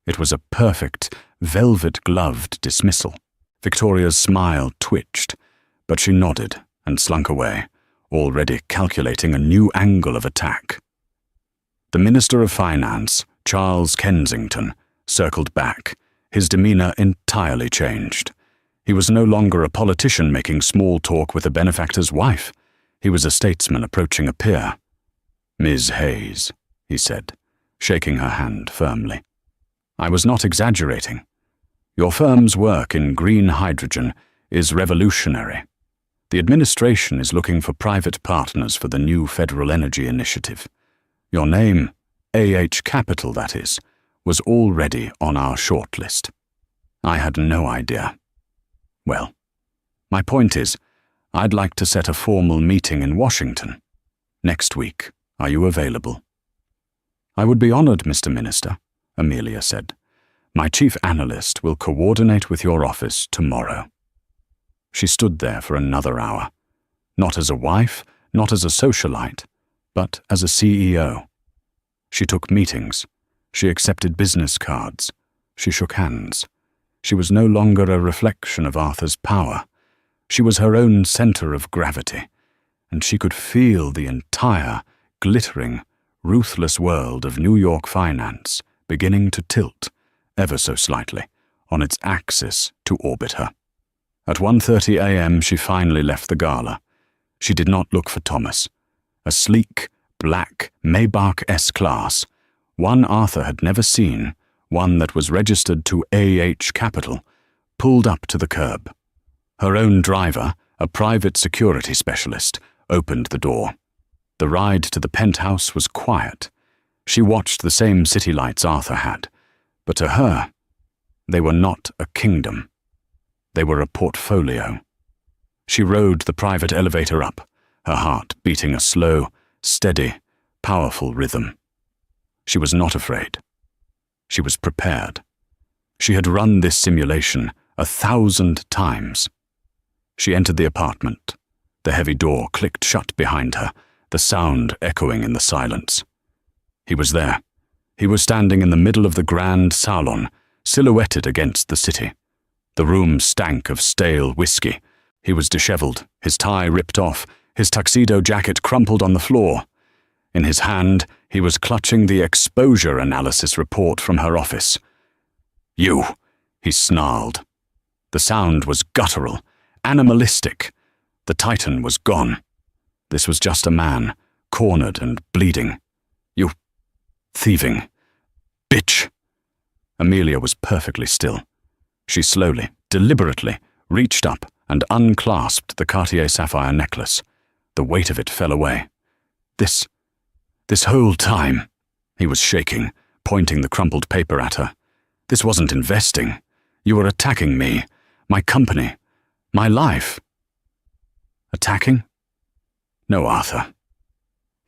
It was a perfect, velvet-gloved dismissal. Victoria's smile twitched, but she nodded and slunk away, already calculating a new angle of attack. The Minister of Finance, Charles Kensington, circled back, his demeanour entirely changed. He was no longer a politician making small talk with a benefactor's wife. He was a statesman approaching a peer. "Ms. Hayes," he said, shaking her hand firmly. "I was not exaggerating. Your firm's work in green hydrogen is revolutionary. The administration is looking for private partners for the new federal energy initiative. Your name, AH Capital that is, was already on our shortlist. I had no idea. Well, my point is, I'd like to set a formal meeting in Washington. Next week, are you available?" "I would be honored, Mr. Minister," Amelia said. "My chief analyst will coordinate with your office tomorrow." She stood there for another hour, not as a wife, not as a socialite, but as a CEO. She took meetings. She accepted business cards. She shook hands. She was no longer a reflection of Arthur's power. She was her own center of gravity, and she could feel the entire, glittering, ruthless world of New York finance beginning to tilt, ever so slightly, on its axis to orbit her. At 1:30 a.m. she finally left the gala. She did not look for Thomas. A sleek, black Maybach S-Class, one Arthur had never seen, one that was registered to AH Capital, pulled up to the curb. Her own driver, a private security specialist, opened the door. The ride to the penthouse was quiet. She watched the same city lights Arthur had, but to her, they were not a kingdom. They were a portfolio. She rode the private elevator up, her heart beating a slow, steady, powerful rhythm. She was not afraid. She was prepared. She had run this simulation 1,000 times. She entered the apartment. The heavy door clicked shut behind her, the sound echoing in the silence. He was there. He was standing in the middle of the grand salon, silhouetted against the city. The room stank of stale whiskey. He was disheveled, his tie ripped off, his tuxedo jacket crumpled on the floor. In his hand, he was clutching the exposure analysis report from her office. "You," he snarled. The sound was guttural, animalistic. The Titan was gone. This was just a man, cornered and bleeding. "You thieving bitch." Amelia was perfectly still. She slowly, deliberately, reached up and unclasped the Cartier sapphire necklace. The weight of it fell away. This whole time," he was shaking, pointing the crumpled paper at her. "This wasn't investing. You were attacking me, my company, my life." "Attacking? No, Arthur.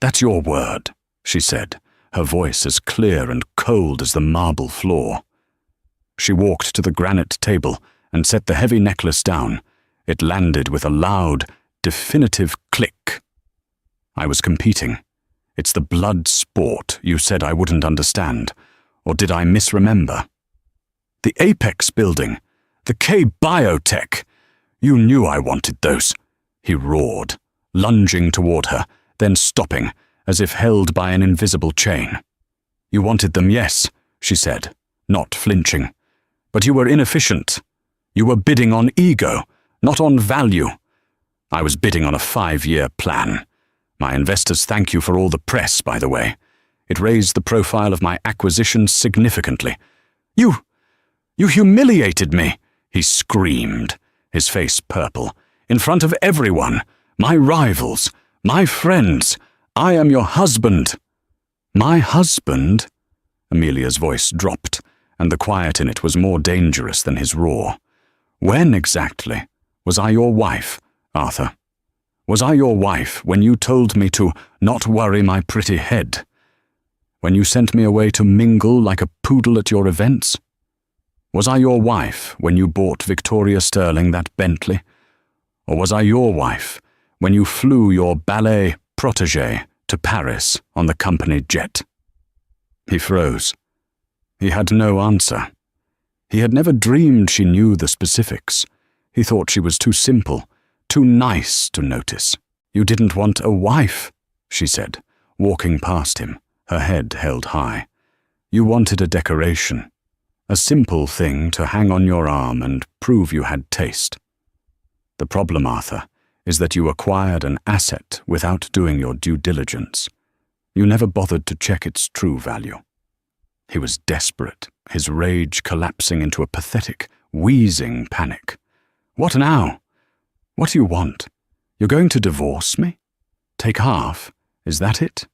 That's your word," she said, her voice as clear and cold as the marble floor. She walked to the granite table and set the heavy necklace down. It landed with a loud, definitive click. "I was competing. It's the blood sport you said I wouldn't understand. Or did I misremember? The Apex building, the K Biotech. You knew I wanted those," he roared, lunging toward her, then stopping, as if held by an invisible chain. "You wanted them, yes," she said, not flinching. "But you were inefficient. You were bidding on ego, not on value. I was bidding on a 5-year plan. My investors thank you for all the press, by the way. It raised the profile of my acquisitions significantly. You humiliated me," he screamed, his face purple, "in front of everyone, my rivals, my friends. I am your husband." "My husband?" Amelia's voice dropped, and the quiet in it was more dangerous than his roar. "When exactly was I your wife, Arthur? Was I your wife when you told me to not worry my pretty head? When you sent me away to mingle like a poodle at your events? Was I your wife when you bought Victoria Sterling that Bentley? Or was I your wife when you flew your ballet protégé to Paris on the company jet?" He froze. He had no answer. He had never dreamed she knew the specifics. He thought she was too simple, too nice to notice. "You didn't want a wife," she said, walking past him, her head held high. "You wanted a decoration, a simple thing to hang on your arm and prove you had taste. The problem, Arthur, is that you acquired an asset without doing your due diligence. You never bothered to check its true value." He was desperate, his rage collapsing into a pathetic, wheezing panic. "What now? What do you want? You're going to divorce me? Take half, is that it?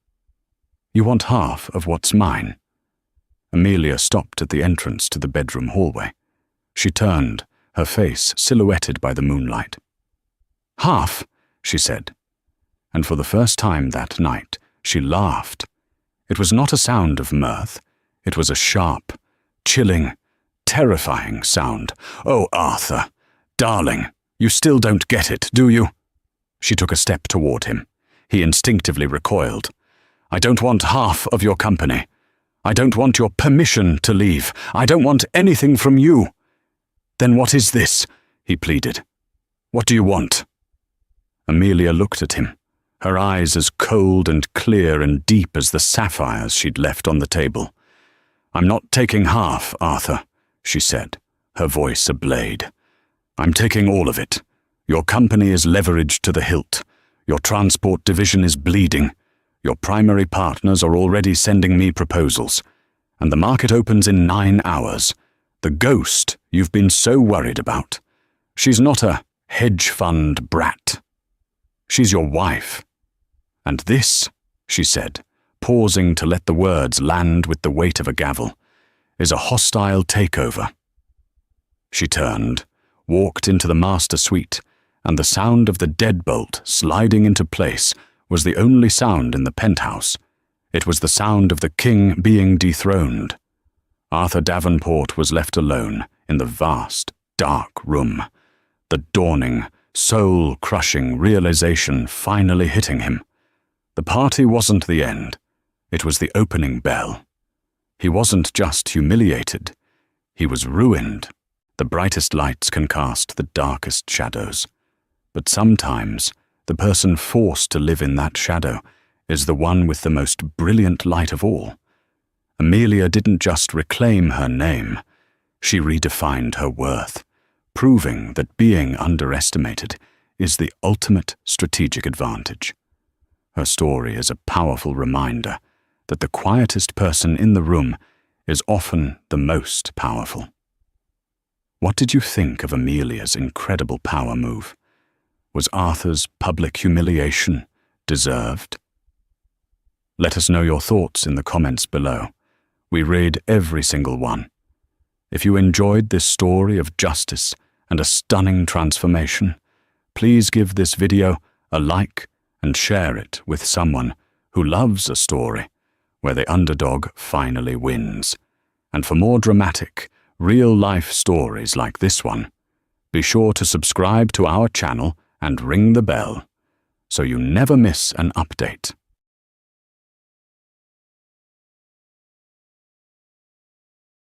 You want half of what's mine?" Amelia stopped at the entrance to the bedroom hallway. She turned, her face silhouetted by the moonlight. "Half," she said. And for the first time that night, she laughed. It was not a sound of mirth. It was a sharp, chilling, terrifying sound. "Oh, Arthur, darling, you still don't get it, do you?" She took a step toward him. He instinctively recoiled. "I don't want half of your company. I don't want your permission to leave. I don't want anything from you." "Then what is this?" he pleaded. "What do you want?" Amelia looked at him, her eyes as cold and clear and deep as the sapphires she'd left on the table. "I'm not taking half, Arthur," she said, her voice a blade. "I'm taking all of it. Your company is leveraged to the hilt. Your transport division is bleeding. Your primary partners are already sending me proposals. And the market opens in 9 hours. The ghost you've been so worried about. She's not a hedge fund brat. She's your wife. And this," she said, pausing to let the words land with the weight of a gavel, "is a hostile takeover." She turned, walked into the master suite, and the sound of the deadbolt sliding into place was the only sound in the penthouse. It was the sound of the king being dethroned. Arthur Davenport was left alone in the vast, dark room, the dawning, soul-crushing realization finally hitting him. The party wasn't the end. It was the opening bell. He wasn't just humiliated. He was ruined. The brightest lights can cast the darkest shadows. But sometimes, the person forced to live in that shadow is the one with the most brilliant light of all. Amelia didn't just reclaim her name. She redefined her worth, proving that being underestimated is the ultimate strategic advantage. Her story is a powerful reminder that the quietest person in the room is often the most powerful. What did you think of Amelia's incredible power move? Was Arthur's public humiliation deserved? Let us know your thoughts in the comments below. We read every single one. If you enjoyed this story of justice and a stunning transformation, please give this video a like and share it with someone who loves a story where the underdog finally wins. And for more dramatic, real-life stories like this one, be sure to subscribe to our channel and ring the bell so you never miss an update.